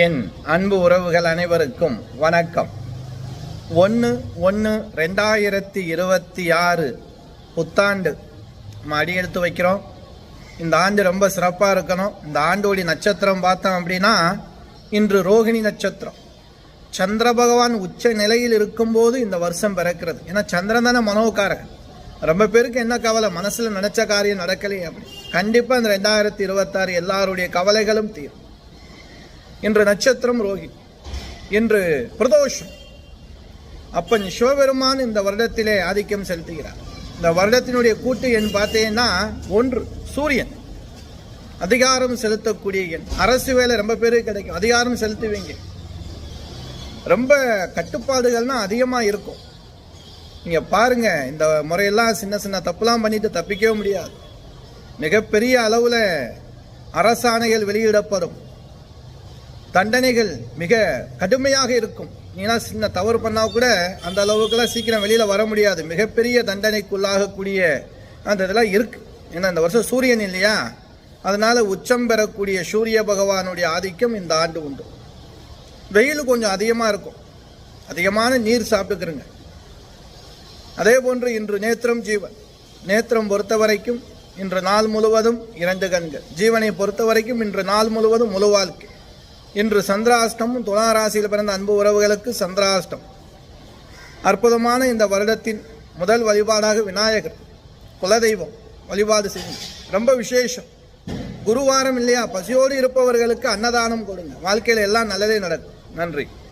என் அன்பு உறவுகள் அனைவருக்கும் வணக்கம். 1/1/2026 புத்தாண்டு அடி எடுத்து வைக்கிறோம். இந்த ஆண்டு ரொம்ப சிறப்பாக இருக்கணும். இந்த ஆண்டோடைய நட்சத்திரம் பார்த்தோம் அப்படின்னா இன்று ரோகிணி நட்சத்திரம். சந்திர பகவான் உச்ச நிலையில் இருக்கும்போது இந்த வருஷம் பிறக்கிறது. ஏன்னா சந்திரன் தானே மனோகாரகன். ரொம்ப பேருக்கு என்ன கவலை, மனசில் நினச்ச காரியம் நடக்கலையே அப்படி. கண்டிப்பாக இந்த 2026 எல்லாருடைய கவலைகளும் தீரும். இன்று நட்சத்திரம் ரோகிணி, இன்று பிரதோஷம். அப்பன் சிவபெருமான் இந்த வருடத்திலே ஆதிக்கம் செலுத்துகிறார். இந்த வருடத்தினுடைய கூட்டு எண் பார்த்தீங்கன்னா 1 சூரியன். அதிகாரம் செலுத்தக்கூடிய எண். அரசு வேலை ரொம்ப பேருக்கு கிடைக்கும், அதிகாரம் செலுத்துவீங்க. ரொம்ப கட்டுப்பாடுகள்னா அதிகமாக இருக்கும். நீங்கள் பாருங்க, இந்த முறையெல்லாம் சின்ன சின்ன தப்புலாம் பண்ணிட்டு தப்பிக்கவே முடியாது. மிகப்பெரிய அளவில் அரசாணைகள் வெளியிடப்படும், தண்டனைகள் மிக கடுமையாக இருக்கும். ஏன்னா சின்ன தவறு பண்ணால் கூட அந்த அளவுக்குலாம் சீக்கிரம் வெளியில் வர முடியாது. மிகப்பெரிய தண்டனைக்குள்ளாகக்கூடிய அந்த இதெல்லாம் இருக்குது. ஏன்னா இந்த வருஷம் சூரியன் இல்லையா, அதனால் உச்சம் பெறக்கூடிய சூரிய பகவானுடைய ஆதிக்கம் இந்த ஆண்டு உண்டு. வெயில் கொஞ்சம் அதிகமாக இருக்கும், அதிகமான நீர் சாப்பிட்டுக்கிறங்க. அதே போன்று இன்று நேத்திரம் ஜீவன். நேத்திரம் பொறுத்த வரைக்கும் இன்று நாள் முழுவதும் 2 கண்கள். ஜீவனை பொறுத்த வரைக்கும் இன்று நாள் முழுவதும் முழு வாழ்க்கை. இன்று சந்திராஷ்டமும். துளாராசியில் பிறந்த அன்பு உறவுகளுக்கு சந்திராஷ்டம். அற்புதமான இந்த வருடத்தின் முதல் வழிபாடாக விநாயகர் குலதெய்வம் வழிபாடு செய்யுங்க. ரொம்ப விசேஷம். குருவாரம் இல்லையா, பசியோடு இருப்பவர்களுக்கு அன்னதானம் கொடுங்க. வாழ்க்கையில் எல்லாம் நல்லதே நடக்கும். நன்றி.